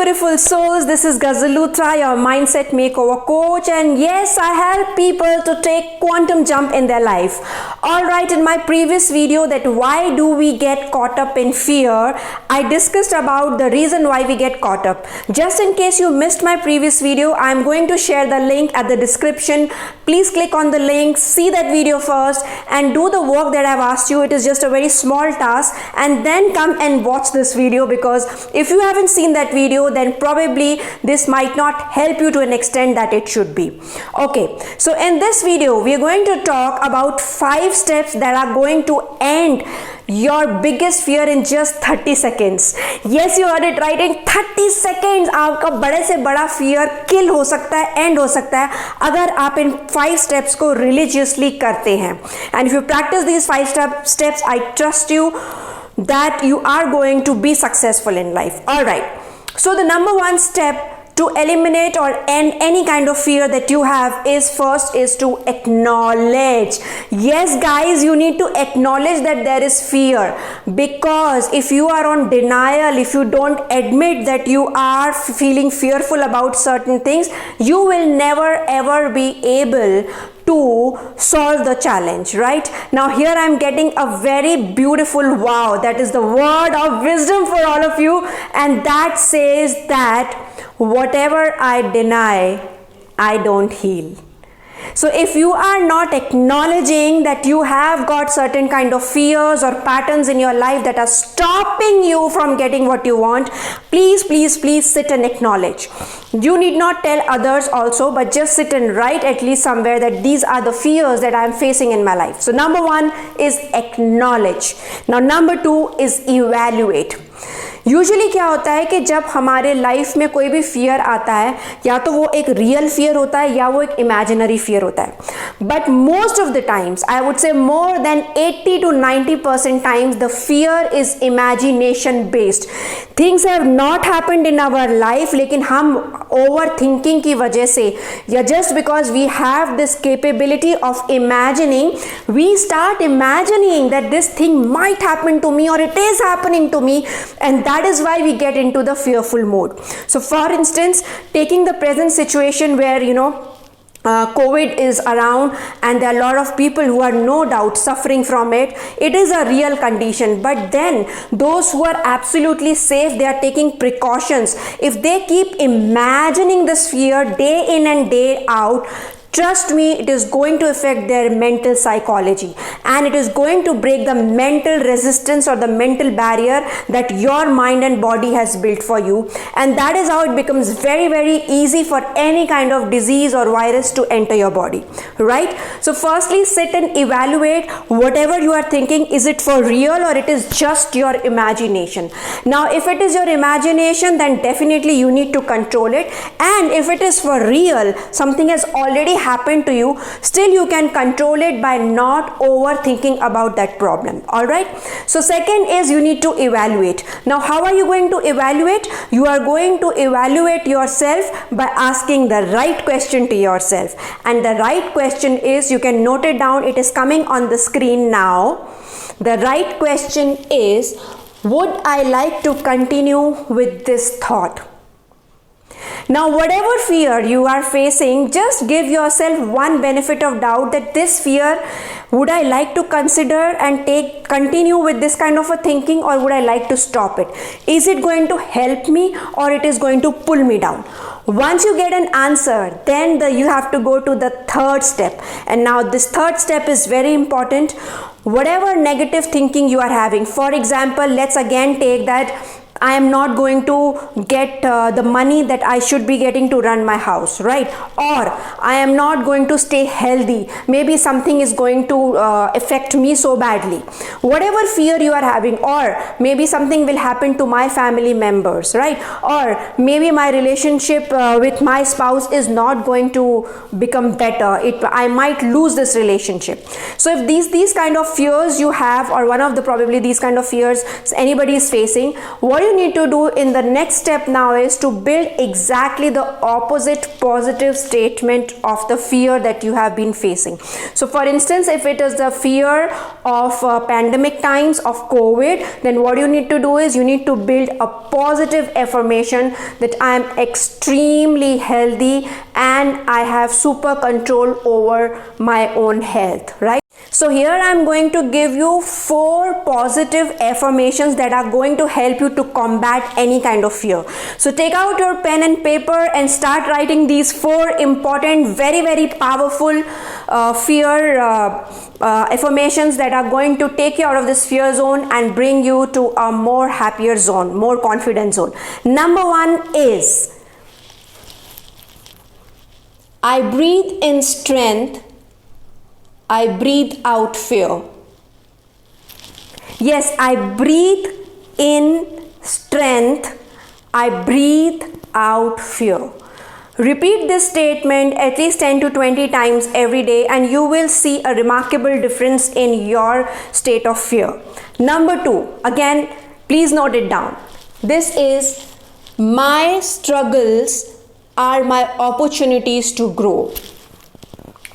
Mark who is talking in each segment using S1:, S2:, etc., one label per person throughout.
S1: beautiful souls, this is Ghazal Luthra, your mindset makeover coach, and yes, I help people to take quantum jump in their life. Alright, in my previous video that why do we get caught up in fear, I discussed about the reason why we get caught up. Just in case you missed my previous video, I am going to share the link at the description. Please click on the link, see that video first and do the work that I have asked you. It is just a very small task, and then come and watch this video, because if you haven't seen that video, then probably this might not help you to an extent that it should be. Okay, so in this video we are going to talk about 5 steps that are going to end your biggest fear in just 30 seconds. Yes, you heard it right, in 30 seconds आपका बड़े से बड़ा fear kill हो सकता है, end हो सकता है, अगर आप इन 5 steps को religiously करते हैं. And if you practice these 5 steps, I trust you that you are going to be successful in life. Alright, so the number 1 step to eliminate or end any kind of fear that you have is first is to acknowledge. Yes guys, you need to acknowledge that there is fear, because if you are on denial, if you don't admit that you are feeling fearful about certain things, you will never ever be able to solve the challenge. Right now here I am getting a very beautiful wow, that is the word of wisdom for all of you, and that says that whatever I deny, I don't heal. So if you are not acknowledging that you have got certain kind of fears or patterns in your life that are stopping you from getting what you want, please sit and acknowledge. You need not tell others also, but just sit and write at least somewhere that these are the fears that I am facing in my life. So number 1 is acknowledge. Now number 2 is evaluate. Usually क्या होता है कि जब हमारे life में कोई भी fear आता है, या तो वो एक रियल फियर होता है या वो एक इमेजिनरी फियर होता है, but most of the times, I would say more than 80 to 90% times the fear is imagination based. Things have not happened in our life, लेकिन हम ओवर थिंकिंग की वजह से, या just because we have this capability of imagining, we start imagining that this thing might happen to me और it is happening to me, and that is why we get into the fearful mode. So for instance, taking the present situation where COVID is around and there are a lot of people who are no doubt suffering from it. It is a real condition, but then those who are absolutely safe, they are taking precautions. If they keep imagining this fear day in and day out, trust me, it is going to affect their mental psychology, and it is going to break the mental resistance or the mental barrier that your mind and body has built for you, and that is how it becomes very easy for any kind of disease or virus to enter your body. Right? So firstly, sit and evaluate whatever you are thinking. Is it for real or it is just your imagination? Now if it is your imagination, then definitely you need to control it, and if it is for real, something has already happened to you, still you can control it by not overthinking about that problem. Alright, so second is you need to evaluate. Now how are you going to evaluate? You are going to evaluate yourself by asking the right question to yourself, and the right question is, you can note it down, it is coming on the screen now. The right question is, would I like to continue with this thought? Now whatever fear you are facing, just give yourself one benefit of doubt that this fear, would I like to consider and continue with this kind of a thinking, or would I like to stop it? Is it going to help me or it is going to pull me down? Once you get an answer, then you have to go to the third step, and now this third step is very important. Whatever negative thinking you are having, for example, let's again take that I am not going to get the money that I should be getting to run my house, right? Or I am not going to stay healthy. Maybe something is going to affect me so badly. Whatever fear you are having, or maybe something will happen to my family members, right? Or maybe my relationship with my spouse is not going to become better. I might lose this relationship. So if these kind of fears you have, or one of the probably these kind of fears anybody is facing, what what you need to do in the next step now is to build exactly the opposite positive statement of the fear that you have been facing. So for instance, if it is the fear of pandemic times of COVID, then what you need to do is you need to build a positive affirmation that I am extremely healthy and I have super control over my own health, right? So here I am going to give you 4 positive affirmations that are going to help you to combat any kind of fear. So take out your pen and paper and start writing these 4 important, very powerful fear affirmations that are going to take you out of this fear zone and bring you to a more happier zone, more confident zone. Number 1 is, I breathe in strength, I breathe out fear. Yes, I breathe in strength, I breathe out fear. Repeat this statement at least 10 to 20 times every day and you will see a remarkable difference in your state of fear. Number 2, again, please note it down. This is, my struggles are my opportunities to grow.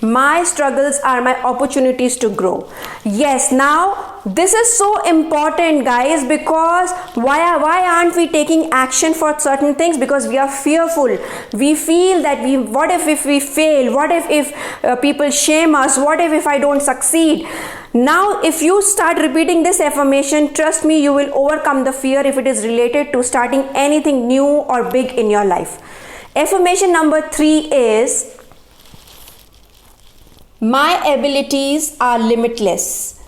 S1: My struggles are my opportunities to grow. Yes, now this is so important, guys, because why aren't we taking action for certain things? Because we are fearful. We feel that what if we fail? What if people shame us? What if I don't succeed? Now, if you start repeating this affirmation, trust me, you will overcome the fear if it is related to starting anything new or big in your life. Affirmation number 3 is, my abilities are limitless.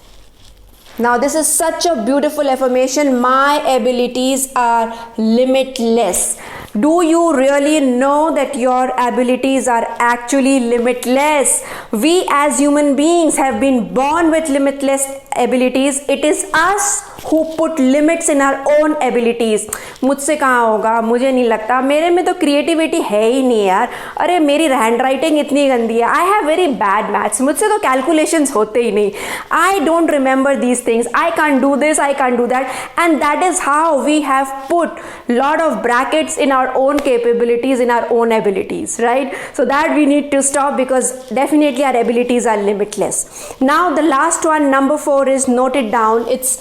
S1: Now this is such a beautiful affirmation. My abilities are limitless. Do you really know that your abilities are actually limitless? We as human beings have been born with limitless abilities. It is us who put limits in our own abilities. मुझसे कहाँ होगा, मुझे नहीं लगता, मेरे में तो creativity है ही नहीं यार, अरे मेरी हैंड राइटिंग इतनी गंदी है, I have very bad maths, मुझसे तो कैलकुलेशंस होते ही नहीं, I don't remember these things, I can do this, I can do that, and that is how we have put lot of brackets in our own capabilities, in our own abilities, right? So that we need to stop, because definitely our abilities are limitless. Now the last one, number 4, is, note it down. It's,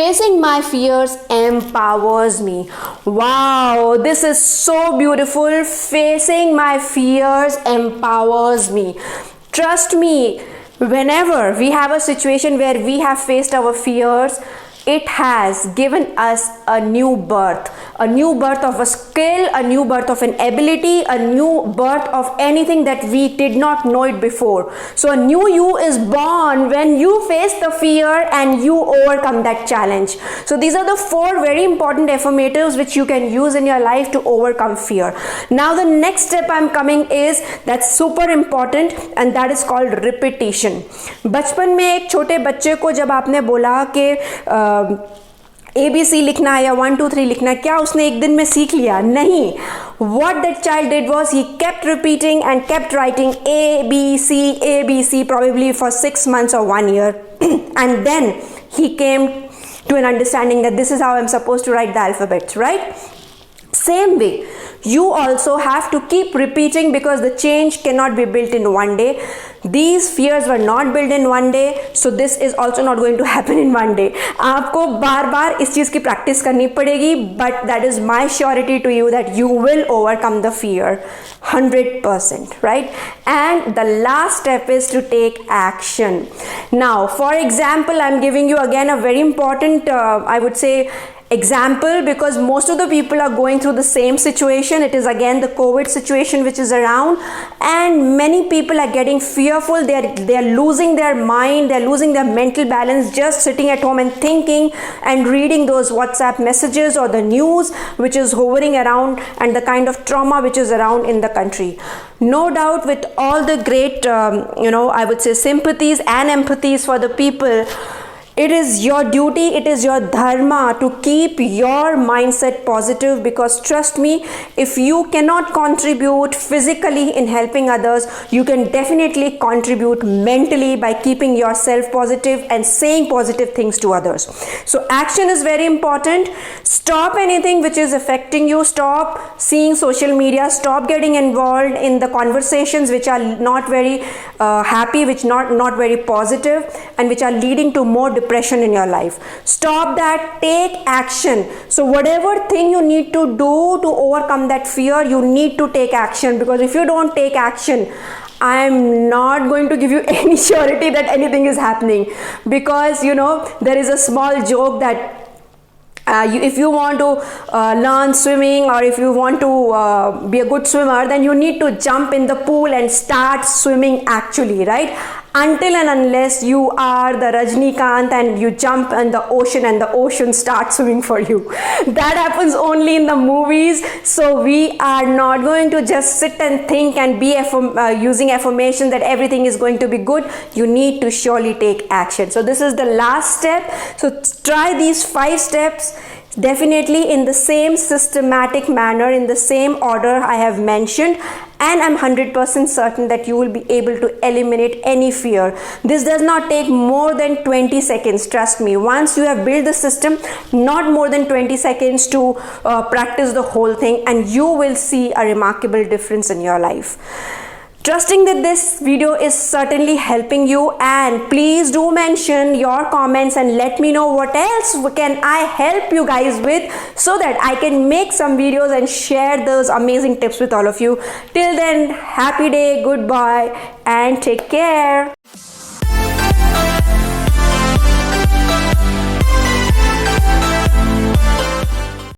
S1: facing my fears empowers me. Wow, this is so beautiful. Facing my fears empowers me. Trust me, whenever we have a situation where we have faced our fears, it has given us a new birth of a skill, a new birth of an ability, a new birth of anything that we did not know it before. So a new you is born when you face the fear and you overcome that challenge. So these are the 4 very important affirmatives which you can use in your life to overcome fear. Now the next step I'm coming is, that's super important, and that is called repetition. बचपन में एक छोटे बच्चे को जब आपने बोला कि ABC लिखना है या 1 2 3 लिखना है, क्या उसने एक दिन में सीख लिया? नहीं. What that child did was he kept repeating and kept writing ABC probably for 6 months or 1 year and then he came to an understanding that this is how I'm supposed to write the alphabet, right? Same way, you also have to keep repeating, because the change cannot be built in one day. These fears were not built in one day, so this is also not going to happen in one day. आपको बार-बार इस चीज़ की practice करनी पड़ेगी, but that is my surety to you that you will overcome the fear 100%, right? And the last step is to take action. Now, for example, I'm giving you again a very important, I would say, example, because most of the people are going through the same situation. It is again the COVID situation which is around, and many people are getting fearful. They are losing their mind, they are losing their mental balance, just sitting at home and thinking and reading those WhatsApp messages or the news which is hovering around, and the kind of trauma which is around in the country. No doubt, with all the great I would say sympathies and empathies for the people, It is your duty, it is your dharma to keep your mindset positive, because trust me, if you cannot contribute physically in helping others, you can definitely contribute mentally by keeping yourself positive and saying positive things to others. So action is very important. Stop anything which is affecting you. Stop seeing social media. Stop getting involved in the conversations which are not very happy, which not very positive, and which are leading to more depression in your life. Stop that. Take action. So whatever thing you need to do to overcome that fear, you need to take action, because if you don't take action, I am not going to give you any surety that anything is happening, because there is a small joke that if you want to learn swimming, or if you want to be a good swimmer, then you need to jump in the pool and start swimming actually, right? Until and unless you are the Rajnikant and you jump in the ocean and the ocean starts swimming for you. That happens only in the movies. So we are not going to just sit and think and be using affirmation that everything is going to be good. You need to surely take action. So this is the last step. So try these 5 steps. Definitely in the same systematic manner, in the same order I have mentioned, and I'm 100% certain that you will be able to eliminate any fear. This does not take more than 20 seconds, trust me. Once you have built the system, not more than 20 seconds to practice the whole thing, and you will see a remarkable difference in your life. Trusting that this video is certainly helping you, and please do mention your comments and let me know what else can I help you guys with, so that I can make some videos and share those amazing tips with all of you. Till then, happy day, goodbye, and take care.